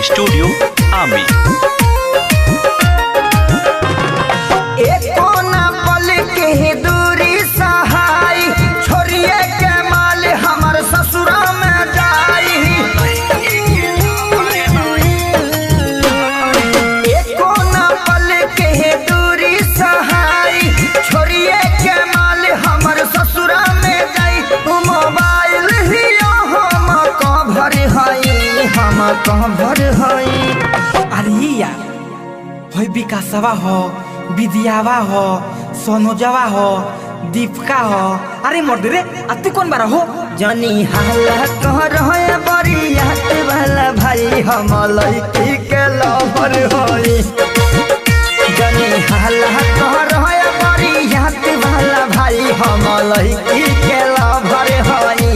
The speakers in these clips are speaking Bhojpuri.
रिकॉर्डिंग स्टूडियो आमी। एक कोना पल के दूरी सहाय छोड़िए के माल हमर ससुरा में जाई। एक कोना पल के दूरी सहाय छोड़िए के माल हमर ससुरा में जाई। मोबाइल ही हम कभर हई हम कभर हई। अरे यार होय विकासवा हो, विद्यावा हो, सोनोजवा हो, दीपका हो। अरे मोर रे आ तू कौन बारा हो? जनी हाला कर बरियात वाला भाई हम लड़की के लवर होई। जनी हाला कर बरियात वाला भाई हम लड़की के लवर होई।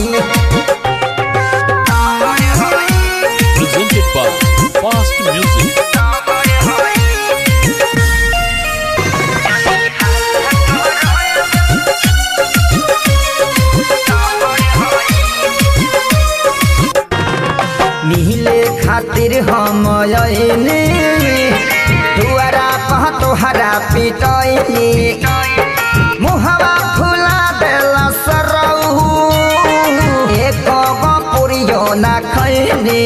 Presented by Fast Music। मिले खातिर हम आइनी दुआरा पह तोहरा पिटैनी। मुहवा फुला देला सरऊ एक पुरियो ना खैनी।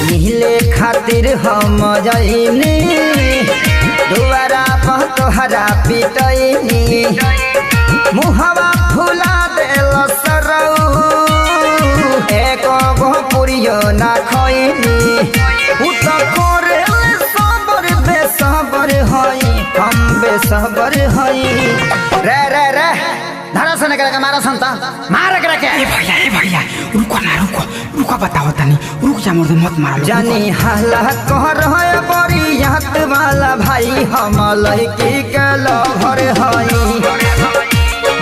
मिले खातिर हम आइनी दुआरा पह तोहरा पिटैनी। मुहवा फुला देल सरऊ एक पुरियो ना खैनी। उ त करे सबर बेसबर हई हम बेसबर हई। रे रे रे धरा से निकल के मारा संता मार के रखे। ए भैया रुको ना रुको बताओ तनी रुक जा मोर मत मार लो। जानी हाला कर बरियात वाला भाई हम लड़की के लवर हई।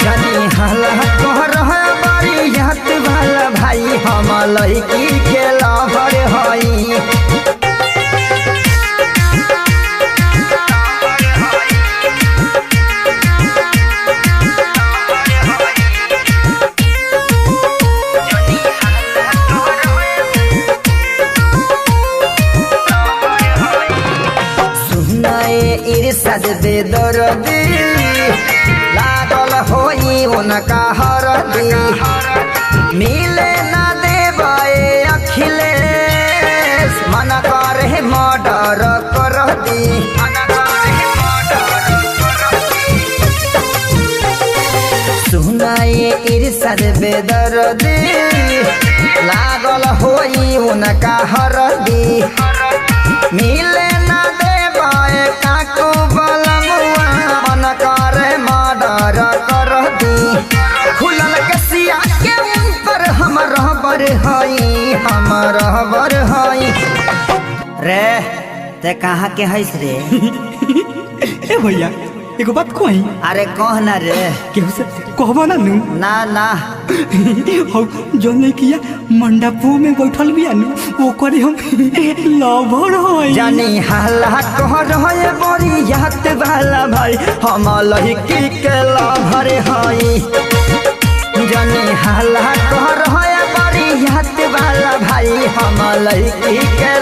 जानी हाला कर बरियात वाला भाई हम लड़की के लवर हई। सुनाए इरशाद बेदर्दी लागल होई उनका हरदी। मिले ना देवे अखिलेश मन करे मर्डर कर दी। सुनाए इरशाद बेदर्दी लागल होई उनका हरदी। मिले ना देवे काकू बलमुआ मन करे मर्डर कर दी। खुलल कसिया के ऊपर हम रहबर हई हम रहबर हई। रे ते कहाँ के हईस रे? ए भैया एगो बात कही। अरे कह ना रे। केहू से कहबो ना नु? ना ना हो जोन किया मंडपो में बैठल बिया नु ओकरे हम लवर होई। जानी हाला कर बरियात वाला भाई हम लड़की के लवर हई। जानी हाला कर बरियात वाला भाई हम लड़की के